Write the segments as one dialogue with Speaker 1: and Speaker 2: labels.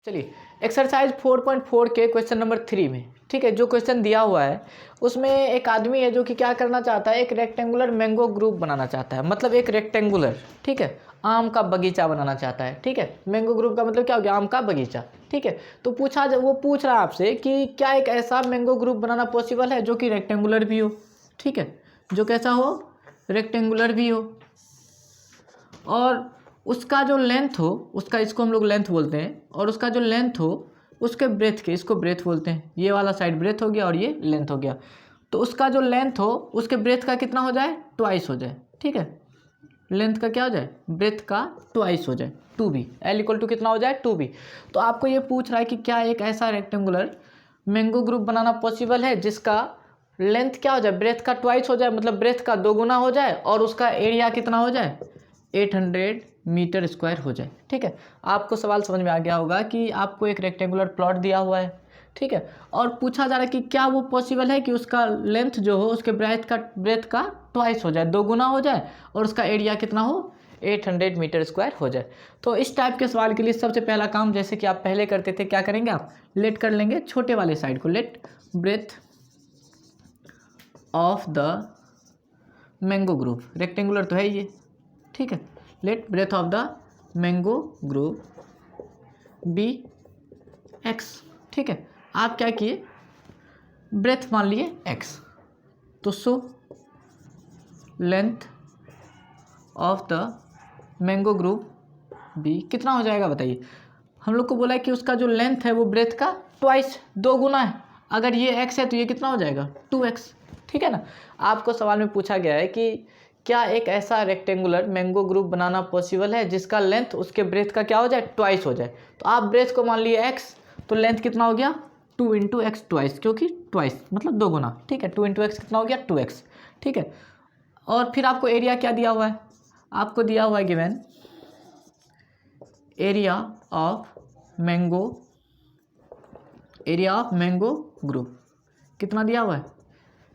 Speaker 1: चलिए एक्सरसाइज 4.4 के question number 3 में, ठीक है, जो क्वेश्चन दिया हुआ है उसमें एक आदमी है जो कि क्या करना चाहता है, एक रेक्टेंगुलर मैंगो ग्रुप बनाना चाहता है। मतलब एक रेक्टेंगुलर, ठीक है, आम का बगीचा बनाना चाहता है। ठीक है, मैंगो ग्रुप का मतलब क्या हो गया, आम का बगीचा। ठीक है, तो वो पूछ रहा है आपसे कि क्या एक ऐसा मैंगो ग्रुप बनाना पॉसिबल है जो कि रेक्टेंगुलर भी हो। ठीक है, जो कैसा हो, रेक्टेंगुलर भी हो, और उसका जो लेंथ हो, उसका, इसको हम लोग लेंथ बोलते हैं, और उसका जो लेंथ हो उसके ब्रेथ के, इसको ब्रेथ बोलते हैं। ये वाला साइड ब्रेथ हो गया और ये लेंथ हो गया। तो उसका जो लेंथ हो उसके ब्रेथ का कितना हो जाए, ट्वाइस हो जाए। ठीक है, लेंथ का क्या हो जाए, ब्रेथ का ट्वाइस हो जाए, 2b। एल इक्वल टू कितना हो जाए, 2b। तो आपको ये पूछ रहा है कि क्या एक ऐसा रेक्टेंगुलर मैंगो ग्रुप बनाना पॉसिबल है जिसका लेंथ क्या हो जाए, ब्रेथ का ट्वाइस हो जाए, मतलब ब्रेथ का 2 गुना हो जाए, और उसका एरिया कितना हो जाए, 800 मीटर स्क्वायर हो जाए। ठीक है, आपको सवाल समझ में आ गया होगा कि आपको एक रेक्टेंगुलर प्लॉट दिया हुआ है। ठीक है, और पूछा जा रहा है कि क्या वो पॉसिबल है कि उसका लेंथ जो हो उसके ब्रेथ का ट्वाइस हो जाए, 2 गुना हो जाए, और उसका एरिया कितना हो, 800 मीटर स्क्वायर हो जाए। तो इस टाइप के सवाल के लिए सबसे पहला काम, जैसे कि आप पहले करते थे, क्या करेंगे आप, लेट कर लेंगे छोटे वाले साइड को, let breadth of the mango group, rectangular तो है ये। ठीक है, let breadth of the mango group be x. ठीक है, आप क्या किए, ब्रेथ मान लिए एक्स, तो so length of the mango group be कितना हो जाएगा बताइए। हम लोग को बोला है कि उसका जो लेंथ है वो ब्रेथ का ट्वाइस, 2 गुना है। अगर ये एक्स है तो ये कितना हो जाएगा, 2x। ठीक है ना, आपको सवाल में पूछा गया है कि क्या एक ऐसा रेक्टेंगुलर मैंगो ग्रुप बनाना पॉसिबल है जिसका लेंथ उसके ब्रेथ का क्या हो जाए, ट्वाइस हो जाए। तो आप ब्रेथ को मान लिए x, तो लेंथ कितना हो गया, 2 इंटू एक्स ट्वाइस, क्योंकि ट्वाइस मतलब 2 गुना। ठीक है, 2 इंटू एक्स कितना हो गया, 2x। ठीक है, और फिर आपको एरिया क्या दिया हुआ है, आपको दिया हुआ है given area of mango group कितना दिया हुआ है,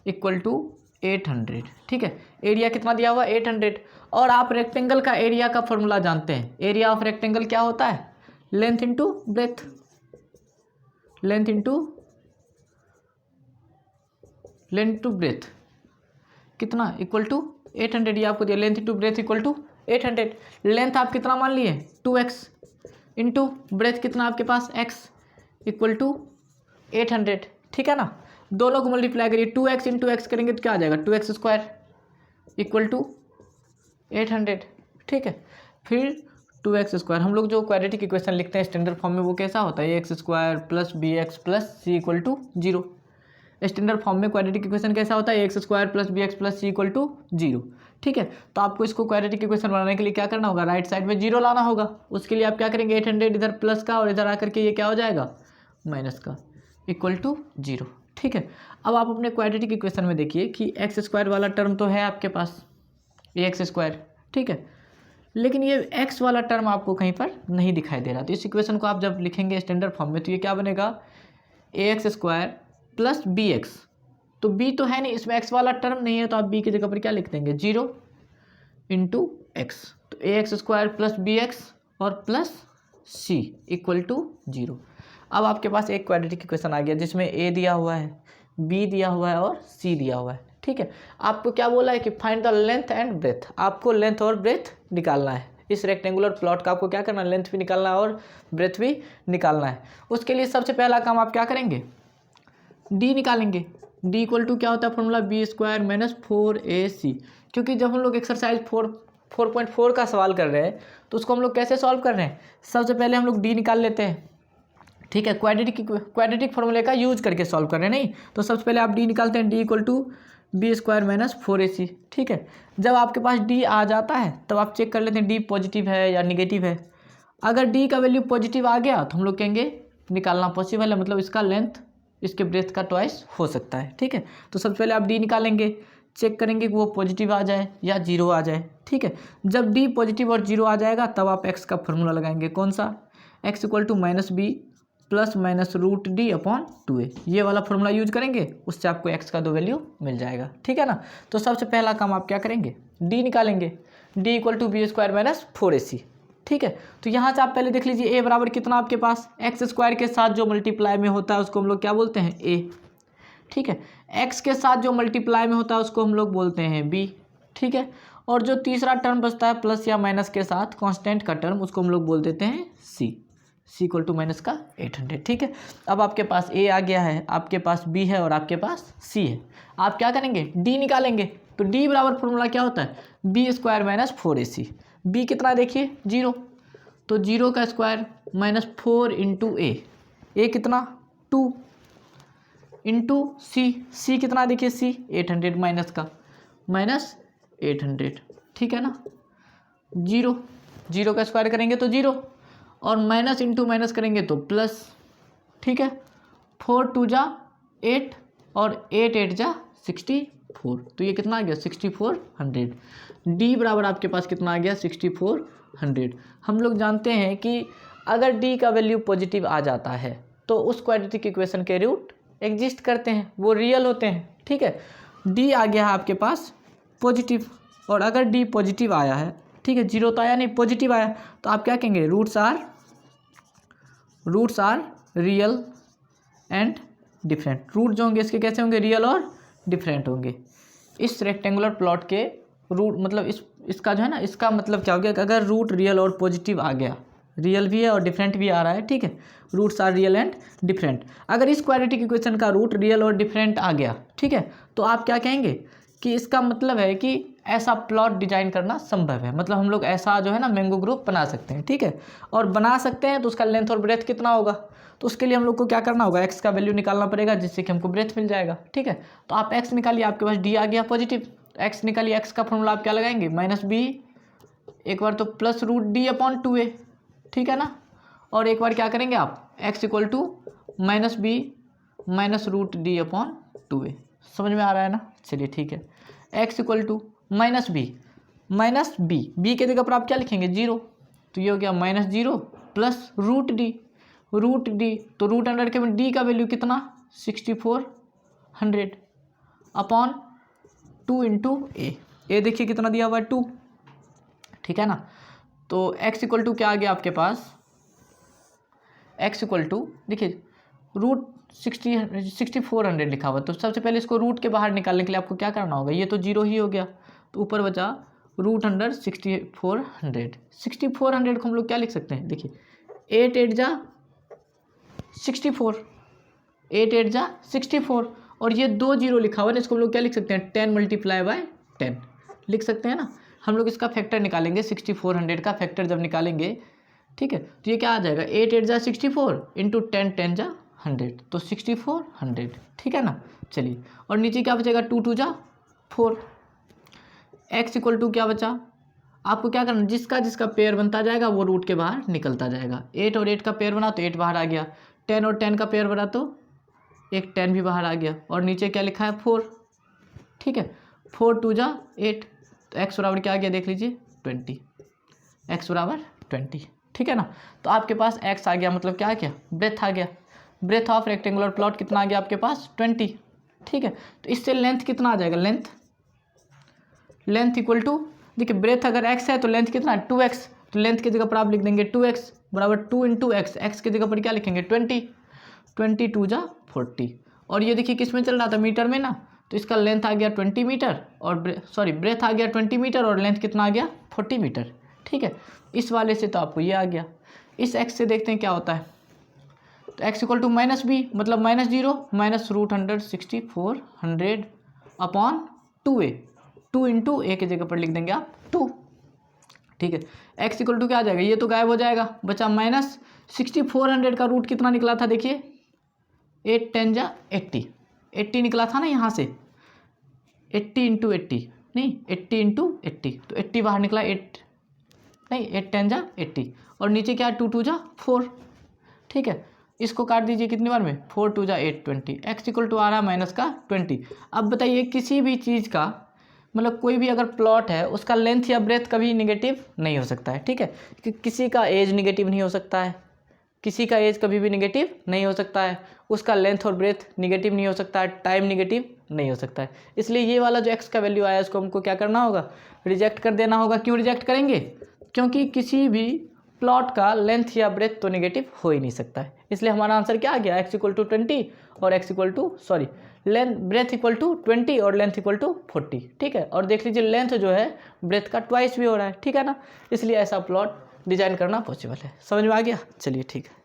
Speaker 1: इक्वल टू 800। ठीक है, एरिया कितना दिया हुआ है, 800। और आप रेक्टेंगल का एरिया का फॉर्मूला जानते हैं, एरिया ऑफ रेक्टेंगल क्या होता है, length into breadth, length into breadth कितना, इक्वल टू 800। ये आपको दिया, length into breadth equal to 800। Length आप कितना मान लिए, 2x, इंटू ब्रेथ कितना आपके पास x, इक्वल टू 800। ठीक है ना, दोनों को मल्टीप्लाई करिए, 2x इंटू एक्स करेंगे तो क्या आ जाएगा, 2x स्क्वायर इक्वल टू 800। ठीक है, फिर 2x स्क्वायर, हम लोग जो क्वाड्रेटिक इक्वेशन लिखते हैं स्टैंडर्ड फॉर्म में वो कैसा होता है, x square plus b x plus c equal to 0। Standard form में क्वाड्रेटिक इक्वेशन कैसा होता है, x square plus b x plus c equal to 0। ठीक है, तो आपको इसको क्वाड्रेटिक इक्वेशन बनाने के लिए क्या करना होगा, राइट साइड में 0 लाना होगा। उसके लिए आप क्या करेंगे, 800 इधर प्लस का, और इधर आकर के ये क्या हो जाएगा, माइनस का, इक्वल टू 0। ठीक है, अब आप अपने क्वाड्रेटिक इक्वेशन में देखिए कि एक्स स्क्वायर वाला टर्म तो है आपके पास, ये एक्स स्क्वायर। ठीक है, लेकिन ये एक्स वाला टर्म आपको कहीं पर नहीं दिखाई दे रहा। तो इस इक्वेशन को आप जब लिखेंगे स्टैंडर्ड फॉर्म में तो ये क्या बनेगा, a x square plus b x. तो बी तो है नहीं, इसमें एक्स वाला टर्म नहीं है, तो आप बी की जगह पर क्या लिख देंगे, 0 इंटू एक्स। तो a x square plus b x और प्लस सी इक्वल टू 0। अब आपके पास एक क्वाड्रेटिक इक्वेशन आ गया जिसमें ए दिया हुआ है, बी दिया हुआ है और सी दिया हुआ है। ठीक है, आपको क्या बोला है कि find the length and breadth, आपको लेंथ और ब्रेथ निकालना है। इस रेक्टेंगुलर प्लॉट का आपको क्या करना है, लेंथ भी निकालना है और ब्रेथ भी निकालना है। उसके लिए सबसे पहला काम आप क्या करेंगे, डी निकालेंगे। डी इक्वल टू क्या होता है formula, B square minus 4ac। क्योंकि जब हम लोग एक्सरसाइज 4.4 का सवाल कर रहे हैं तो उसको हम लोग कैसे सॉल्व कर रहे हैं, सबसे पहले हम लोग डी निकाल लेते हैं। ठीक है, क्वाड्रेटिक फॉर्मूले का यूज करके सॉल्व कर रहे हैं, नहीं तो सबसे पहले आप डी निकालते हैं, D equal to b square minus 4ac। ठीक है, जब आपके पास डी आ जाता है तब आप चेक कर लेते हैं डी पॉजिटिव है या निगेटिव है। अगर डी का वैल्यू पॉजिटिव आ गया तो हम लोग कहेंगे निकालना पॉसिबल है, मतलब इसका लेंथ इसके ब्रेथ का ट्वाइस हो सकता है। ठीक है, तो सबसे पहले आप डी निकालेंगे, चेक करेंगे कि वो पॉजिटिव आ जाए या 0 आ जाए। ठीक है, जब डी पॉजिटिव और 0 आ जाएगा तब आप एक्स का फॉर्मूला लगाएंगे, कौन सा, x equal to minus b plus minus root D upon 2a, ये वाला फॉर्मूला यूज करेंगे, उससे आपको एक्स का 2 वैल्यू मिल जाएगा। ठीक है ना, तो सबसे पहला काम आप क्या करेंगे, डी निकालेंगे, D equal to b square minus 4ac। ठीक है। तो यहाँ से आप पहले देख लीजिए a बराबर कितना आपके पास एक्स स्क्वायर के साथ जो मल्टीप्लाई में होता है उसको हम लोग क्या बोलते हैं a, ठीक है। x के साथ जो मल्टीप्लाई में होता है उसको हम लोग बोलते हैं b, ठीक है। और जो तीसरा टर्म बचता है प्लस या माइनस के साथ कांस्टेंट का टर्म उसको हम लोग बोल देते हैं c इक्वल टू माइनस का 800, ठीक है। अब आपके पास a आ गया है, आपके पास b है और आपके पास c है। आप क्या करेंगे d निकालेंगे, तो d बराबर फॉर्मूला क्या होता है b square minus 4ac। b कितना देखिए 0, तो 0 का स्क्वायर माइनस 4 इंटू ए कितना 2 इंटू c कितना देखिए c 800 माइनस का माइनस 800, ठीक है ना। 0 का स्क्वायर करेंगे तो 0 और माइनस इंटू माइनस करेंगे तो प्लस, ठीक है। 4 2 जा 8 और 8 8 जा 64, तो ये कितना आ गया 6400। d बराबर आपके पास कितना आ गया 6400। हम लोग जानते हैं कि अगर d का वैल्यू पॉजिटिव आ जाता है तो उस क्वाड्रेटिक इक्वेशन के रूट एग्जिस्ट करते हैं, वो रियल होते हैं, ठीक है। d आ गया है आपके पास पॉजिटिव, और अगर d पॉजिटिव आया है, ठीक है, 0 तो आया नहीं, पॉजिटिव आया, तो आप क्या कहेंगे roots are real and different. Root जो होंगे इसके कैसे होंगे रियल और डिफरेंट होंगे। इस रेक्टेंगुलर प्लॉट के रूट मतलब इसका जो है ना, इसका मतलब क्या हो गया कि अगर रूट रियल और पॉजिटिव आ गया, रियल भी है और डिफरेंट भी आ रहा है, ठीक है, roots are real and different. अगर इस क्वाड्रेटिक इक्वेशन का रूट रियल और डिफरेंट आ गया, ठीक है, तो आप क्या कहेंगे कि इसका मतलब है कि ऐसा प्लॉट डिजाइन करना संभव है, मतलब हम लोग ऐसा जो है ना मैंगो ग्रुप बना सकते हैं, ठीक है। और बना सकते हैं तो उसका लेंथ और ब्रेथ कितना होगा, तो उसके लिए हम लोग को क्या करना होगा x का वैल्यू निकालना पड़ेगा जिससे कि हमको ब्रेथ मिल जाएगा, ठीक है। तो आप x निकालिए, आपके पास d आ गया पॉजिटिव, x निकालिए, x का फॉर्मूला आप क्या लगाएंगे माइनस बी, एक बार तो plus root D upon 2a, ठीक है ना, और एक बार क्या करेंगे आप x equal to minus b minus root D upon 2a। समझ में आ रहा है ना, चलिए ठीक है। x equal to minus b के जगह पर आप क्या लिखेंगे 0, तो ये हो गया माइनस 0 प्लस रूट डी, तो रूट अंडर के डी का वैल्यू कितना 6400 अपॉन 2 इंटू ए देखिए कितना दिया हुआ है 2, ठीक है ना। तो x इक्वल टू क्या आ गया आपके पास, x इक्वल टू देखिए रूट 6400 लिखा हुआ, तो सबसे पहले इसको रूट के बाहर निकालने के लिए आपको क्या करना होगा, ये तो 0 ही हो गया, तो ऊपर बचा रूट अंडर 6400 को हम लोग क्या लिख सकते हैं, देखिए 8 8 जा 64, 8 8 जा 64, और ये 2 0 लिखा हुआ है ना, इसको हम लोग क्या लिख सकते हैं 10 मल्टीप्लाई बाय 10 लिख सकते हैं ना। हम लोग इसका फैक्टर निकालेंगे, 6400 का फैक्टर जब निकालेंगे, ठीक है, तो ये क्या आ जाएगा 8 8 जा 64 इंटू 10 10 जा 100, तो 6400, ठीक है ना। चलिए, और नीचे क्या बचेगा 2 2 जा 4, x इक्वल टू क्या बचा, आपको क्या करना, जिसका पेयर बनता जाएगा वो रूट के बाहर निकलता जाएगा। 8 और 8 का पेयर बना तो 8 बाहर आ गया, 10 और 10 का पेयर बना तो एक 10 भी बाहर आ गया, और नीचे क्या लिखा है 4, ठीक है, 4 2 जा 8, तो x बराबर क्या आ गया देख लीजिए 20, x बराबर 20, ठीक है ना। तो आपके पास x आ गया, मतलब क्या आ गया ब्रेथ आ गया, ब्रेथ ऑफ रेक्टेंगुलर प्लॉट कितना आ गया आपके पास 20, ठीक है। तो इससे लेंथ कितना आ जाएगा, लेंथ इक्वल टू, देखिए ब्रेथ अगर x है तो लेंथ कितना है 2x, तो लेंथ की जगह पर आप लिख देंगे 2x बराबर 2 इंटू एक्स, एक्स की जगह पर क्या लिखेंगे 20 2 जा 40, और ये देखिए किस में चल रहा था मीटर में ना, तो इसका लेंथ आ गया 20 मीटर और ब्रेथ आ गया 20 मीटर और लेंथ कितना आ गया 40 मीटर, ठीक है। इस वाले से तो आपको ये आ गया, इस x से देखते हैं क्या होता है, तो x equal to minus b मतलब minus 0 minus root 6400 upon 2a, 2 into a की जगह पर लिख देंगे आप 2, ठीक है। x इक्वल टू क्या आ जाएगा, ये तो गायब हो जाएगा, बचा माइनस 6400 का रूट कितना निकला था देखिए 8 10 जा 80 निकला था ना यहाँ से, 80 इंटू 80 नहीं 80 इंटू 80, तो 80 बाहर निकला 8 10 जा 80, और नीचे क्या 2 2 जा 4, ठीक है। इसको काट दीजिए कितनी बार में 4 2 जा 8 20, x इक्वल टू आ रहा है माइनस का 20। अब बताइए किसी भी चीज़ का मतलब कोई भी अगर प्लॉट है उसका लेंथ या ब्रेथ कभी निगेटिव नहीं हो सकता है, ठीक है। किसी का एज निगेटिव नहीं हो सकता है, किसी का एज कभी भी निगेटिव नहीं हो सकता है, उसका लेंथ और ब्रेथ निगेटिव नहीं हो सकता है, टाइम निगेटिव नहीं हो सकता है। इसलिए ये वाला जो x का वैल्यू आया इसको हमको क्या करना होगा, रिजेक्ट कर देना होगा। क्यों रिजेक्ट करेंगे, क्योंकि किसी भी प्लॉट का लेंथ या ब्रेथ तो नेगेटिव हो ही नहीं सकता है, इसलिए हमारा आंसर क्या आ गया, x इक्वल टू 20 और x equal to length breadth equal to 20 और लेंथ इक्वल टू 40। ठीक है, और देख लीजिए लेंथ जो है ब्रेथ का ट्वाइस भी हो रहा है। ठीक है ना, इसलिए ऐसा प्लॉट डिजाइन करना पॉसिबल है। समझ में आ गया? चलिए ठीक है।